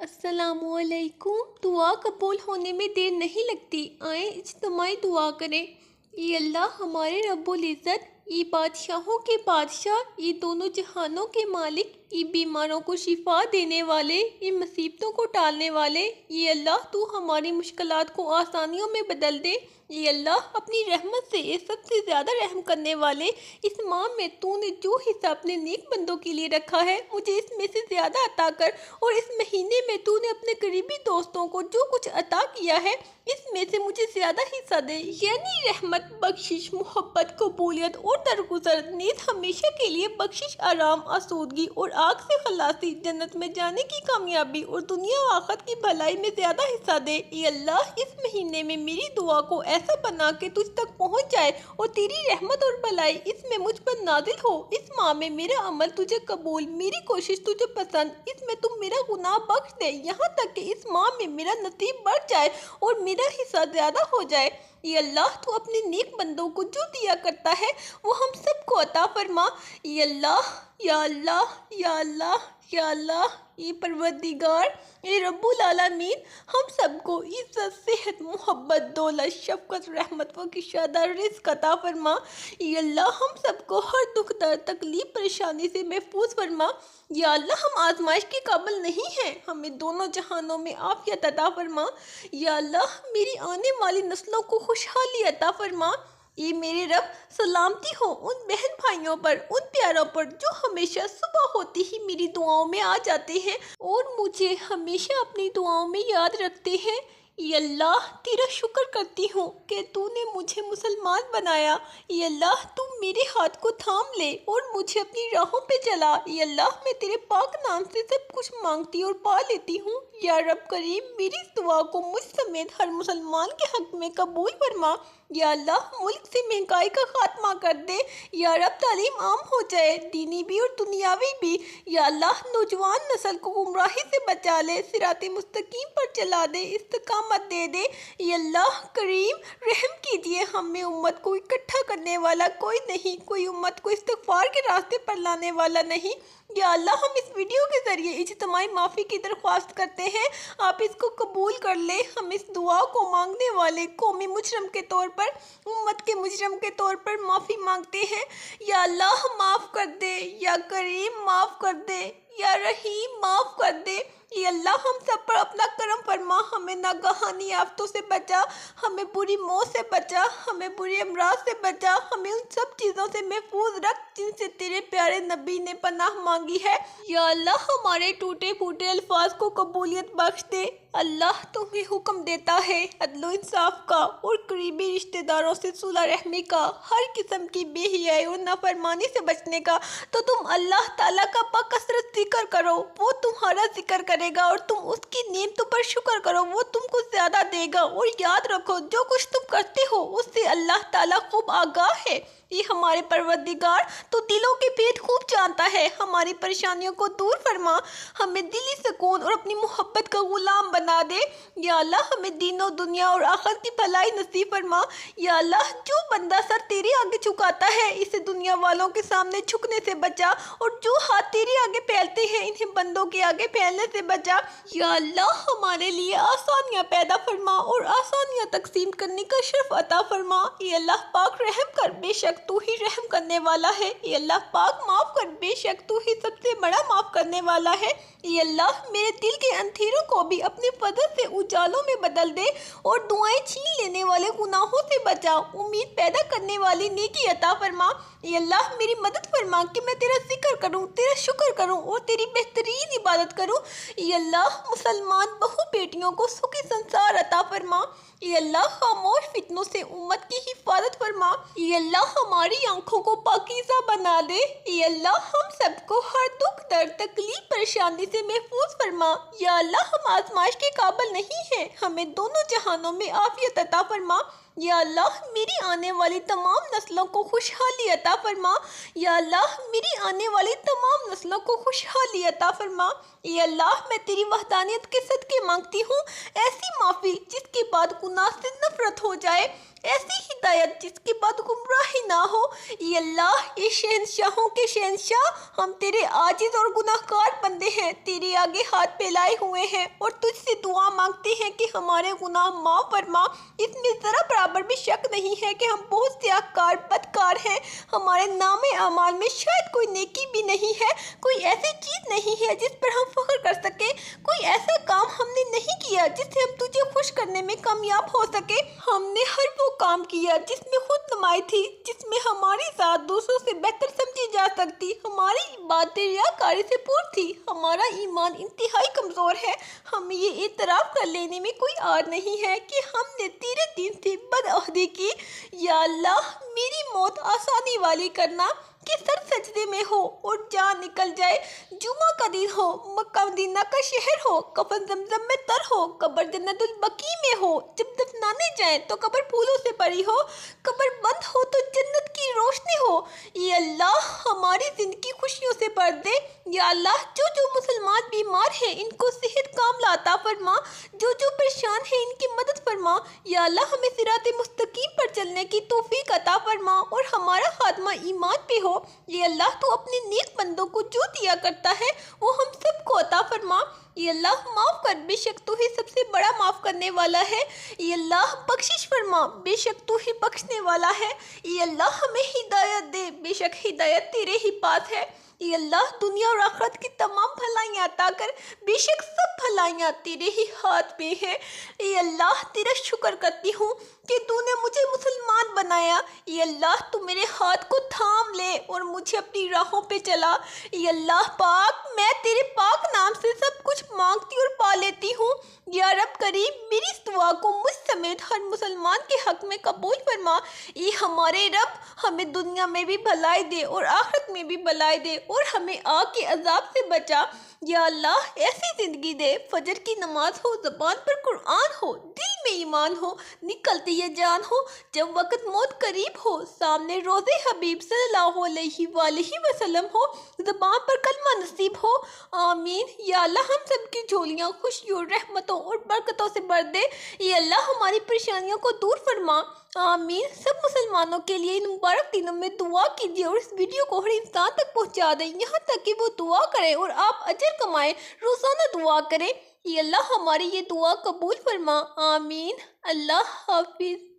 السلام علیکم۔ دعا قبول ہونے میں دیر نہیں لگتی، آئیں اجتماعی دعا کریں۔ اے اللہ ہمارے رب العزت، اے بادشاہوں کے بادشاہ، اے دونوں جہانوں کے مالک، اے بیماروں کو شفا دینے والے، اے مصیبتوں کو ٹالنے والے، اے اللہ تو ہماری مشکلات کو آسانیوں میں بدل دے۔ اے اللہ اپنی رحمت سے سب سے زیادہ رحم کرنے والے، اس ماہ میں تو نے جو حصہ اپنے نیک بندوں کے لیے رکھا ہے مجھے اس میں سے زیادہ عطا کر، اور اس مہینے میں تو نے اپنے قریبی دوستوں کو جو کچھ عطا کیا ہے اس میں سے مجھے زیادہ حصہ دے، یعنی رحمت، بخشش، محبت، قبولیت اور درگزر، نیز ہمیشہ کے لیے بخشش، آرام، آسودگی اور آگ سے خلاصی، جنت میں جانے کی کامیابی اور دنیا و آخرت کی بھلائی میں زیادہ حصہ دے۔ اے اللہ اس مہینے میں میری دعا کو ایسا بنا کہ تجھ تک پہنچ جائے اور تیری رحمت اور بھلائی اس میں مجھ پر نازل ہو۔ اس ماہ میں میرا عمل تجھے قبول، میری کوشش تجھے پسند، اس میں تم میرا گناہ بخش دے، یہاں تک کہ اس ماہ میں میرا نصیب بڑھ جائے اور میرا حصہ زیادہ ہو جائے۔ اے اللہ تو اپنے نیک بندوں کو جو دیا کرتا ہے وہ ہم سب کو عطا فرما۔ اے اللہ، یا اللہ، یا اللہ، یا اللہ، اے پروردگار، اے رب العالمین، ہم سب کو عزت، صحت، محبت، دولت، شفقت، رحمت و کشادہ رزق عطا فرما۔ اے اللہ ہم سب کو ہر دکھ درد، تکلیف، پریشانی سے محفوظ فرما۔ یا اللہ ہم آزمائش کے قابل نہیں ہیں، ہمیں دونوں جہانوں میں عافیت عطا فرما۔ یا اللہ میری آنے والی نسلوں کو خوشحالی عطا فرما۔ اے میرے رب، سلامتی ہو ان بہن بھائیوں پر، ان پیاروں پر جو ہمیشہ صبح ہوتی ہی میری دعاؤں میں آ جاتے ہیں اور مجھے ہمیشہ اپنی دعاؤں میں یاد رکھتے ہیں۔ اے اللہ تیرا شکر کرتی ہوں کہ تو نے مجھے مسلمان بنایا۔ اے اللہ تو میرے ہاتھ کو تھام لے اور مجھے اپنی راہوں پہ چلا۔ اے اللہ میں تیرے پاک نام سے سب کچھ مانگتی اور پا لیتی ہوں۔ یا رب کریم میری اس دعا کو مجھ سمیت ہر مسلمان کے حق میں قبول فرما۔ یا اللہ ملک سے مہنگائی کا خاتمہ کر دے۔ یا رب تعلیم عام ہو جائے، دینی بھی اور دنیاوی بھی۔ یا اللہ نوجوان نسل کو گمراہی سے بچا لے، صراط مستقیم پر چلا دے، استقامت دے دے۔ یا اللہ کریم رحم کیجیے، ہم میں امت کو اکٹھا کرنے والا کوئی نہیں، کوئی امت کو استغفار کے راستے پر لانے والا نہیں۔ یا اللہ ہم اس ویڈیو کے ذریعے اجتماعی معافی کی درخواست کرتے ہیں، آپ اس کو قبول کر لیں۔ ہم اس دعا کو مانگنے والے قومی مجرم کے طور پر، امت کے مجرم کے طور پر معافی مانگتے ہیں۔ یا اللہ معاف کر دے، یا کریم معاف کر دے، یا رحیم معاف کر دے۔ اے اللہ ہم سب پر اپنا کرم فرما، ہمیں ناگہانی آفتوں سے بچا، ہمیں بری موت سے بچا، ہمیں بری امراض سے بچا، ہمیں ان سب چیزوں سے محفوظ رکھ جن سے تیرے پیارے نبی نے پناہ مانگی ہے۔ یا اللہ ہمارے ٹوٹے پھوٹے الفاظ کو قبولیت بخش دے۔ اللہ تمہیں حکم دیتا ہے عدل و انصاف کا اور قریبی رشتہ داروں سے صلح رحمی کا، ہر قسم کی بے حیائی اور نافرمانی سے بچنے کا، تو تم اللہ تعالیٰ کا بکثرت ذکر کرو، وہ تمہارا ذکر کرے گا، اور تم اس کی نعمتوں پر شکر کرو، وہ تم کو زیادہ دے گا۔ اور یاد رکھو جو کچھ تم کرتے ہو اس سے اللہ تعالیٰ خوب آگاہ ہے۔ یہ ہمارے پروردگار تو دلوں کے بھید خوب جانتا ہے، ہماری پریشانیوں کو دور فرما، ہمیں دلی سکون اور اپنی محبت کا غلام بنا دے۔ یا اللہ ہمیں دین و دنیا اور آخرت کی بھلائی نصیب فرما۔ یا اللہ جو بندہ سر تیرے آگے جھکاتا ہے اسے دنیا والوں کے سامنے جھکنے سے بچا، اور جو ہاتھ تیرے آگے پھیلتے ہیں انہیں بندوں کے آگے پھیلنے سے بچا۔ یا اللہ ہمارے لیے آسانیاں پیدا فرما اور آسانیاں تقسیم کرنے کا شرف عطا فرما۔ اے اللہ پاک رحم کر، بے شک تو ہی رحم کرنے والا ہے۔ اے اللہ پاک معاف کر، بے شک تو ہی سب سے بڑا معاف کرنے والا ہے۔ اے اللہ میرے دل کے اندھیروں کو بھی اپنے فضل سے اجالوں میں بدل دے، اور دعائیں چھین لینے والے گناہوں سے بچا، امید پیدا کرنے والی نیکی عطا فرما۔ اے اللہ میری مدد فرما کہ میں تیرا ذکر کروں، تیرا شکر کروں اور تیری بہترین عبادت کروں۔ اے اللہ مسلمان بہو بیٹیوں کو سکھی سنسار عطا فرما۔ اے اللہ خاموش فتنوں سے امت کی حفاظت فرما۔ اے اللہ ہماری آنکھوں کو پاکیزہ بنا دے۔ اے اللہ ہم سب کو ہر دکھ درد تکلیف پریشانی سے محفوظ فرما۔ یا اللہ ہم آزمائش کے قابل نہیں ہیں، ہمیں دونوں جہانوں میں عافیت عطا فرما۔ یا اللہ میری آنے والی تمام نسلوں کو خوشحالی عطا فرما۔ یا اللہ میری آنے والی تمام نسلوں کو خوشحالی عطا فرما۔ اے اللہ میں تیری وحدانیت کے صدقے مانگتی ہوں ایسی معافی جس کے بعد گناہ سے نفرت ہو جائے، ایسی ہدایت جس کے بعد گمراہی نہ ہو۔ اے اللہ، یہ شہنشاہوں کے شہنشاہ، ہم تیرے عاجز اور گناہ گار بندے ہیں، تیرے آگے ہاتھ پھیلائے ہوئے ہیں اور تجھ سے دعا مانگتے ہیں کہ ہمارے گناہ معاف فرما۔ اس میں ذرا برابر بھی شک نہیں ہے کہ ہم بہت سیاہکار بدکار ہیں، ہمارے نام اعمال میں شاید کوئی نیکی بھی نہیں ہے، کوئی ایسی چیز نہیں ہے جس پر ہم فخر کر سکیں، کوئی ایسا کام ہم نے نہیں کیا جس سے ہم تجھے خوش کرنے میں کامیاب ہو سکے۔ ہم نے ہر وہ کام کیا جس میں خود نمائی تھی، جس میں ہماری ذات دوسروں سے بہتر سمجھی جا سکتی، ہماری باتیں ریاکاری سے پور تھی، ہمارا ایمان انتہائی کمزور ہے۔ ہمیں یہ اعتراف کر لینے میں کوئی عار نہیں ہے کہ ہم نے تیرے دین سے بدعہدی کی۔ یا اللہ، میری موت آسانی والی کرنا کہ سر سجدے میں ہو اور جان نکل جائے، جمعہ کا دن ہو، مکہ مدینہ کا شہر ہو، کفن زمزم میں تر ہو، قبر جنت البقیع میں ہو، جب دفنانے جائیں تو قبر پھولوں سے بھری ہو، قبر بند ہو تو جنت کی روشنی ہو۔ یا اللہ، ہماری زندگی خوشیوں سے بھر دے۔ یا اللہ، جو جو مسلمان بیمار ہیں ان کو صحت کاملہ عطا فرما، جو جو پریشان ہیں ان کی مدد فرما۔ یا اللہ، ہمیں صراط مستقیم پر چلنے کی توفیق عطا فرما اور ہمارا خاتمہ ایمان پہ ہو۔ یا اللہ، تو اپنے نیک بندوں کو جو دیا کرتا ہے وہ ہم سب کو عطا فرما۔ یا اللہ، معاف کر، بے شک تو ہی سب سے بڑا معاف کرنے والا ہے۔ یا اللہ، بخشش فرما، بے شک تو ہی بخشنے والا ہے۔ یا اللہ، ہمیں ہدایت دے، بے شک ہدایت تیرے ہی پاس ہے۔ یا اللہ، دنیا اور آخرت کی تمام بھلائیاں عطا کر، بے شک سب بھلائیاں تیرے ہی ہاتھ میں ہیں۔ اے اللہ، تیرا شکر کرتی ہوں کہ تو نے مجھے مسلمان بنایا۔ اے اللہ، تو میرے ہاتھ کو تھام لے اور مجھے اپنی راہوں پہ چلا۔ اے اللہ پاک، میں تیرے پاک نام سے سب کچھ مانگتی اور پا لیتی ہوں۔ یا رب کریم، میری اس دعا کو مجھ سمیت ہر مسلمان کے حق میں قبول فرما۔ اے ہمارے رب، ہمیں دنیا میں بھی بھلائی دے اور آخرت میں بھی بھلائی دے اور ہمیں آگ کے عذاب سے بچا۔ یا اللہ، ایسی زندگی دے، فجر کی نماز ہو، زبان پر قرآن ہو، دل میں ایمان ہو، نکلتی یہ جان ہو، جب وقت موت قریب ہو، سامنے روزے حبیب صلی اللہ علیہ وآلہ وسلم ہو، زبان پر کلمہ نصیب ہو۔ آمین۔ یا اللہ، ہم سب کی جھولیاں خوشیوں، رحمتوں اور برکتوں سے بھر دے۔ یا اللہ، ہماری پریشانیوں کو دور فرما۔ آمین۔ سب مسلمانوں کے لیے ان مبارک دنوں میں دعا کیجیے اور اس ویڈیو کو ہر انسان تک پہنچا دیں، یہاں تک کہ وہ دعا کرے اور آپ اجر کمائیں، روزانہ دعا کریں۔ یا اللہ، ہماری یہ دعا قبول فرما۔ آمین۔ اللہ حافظ۔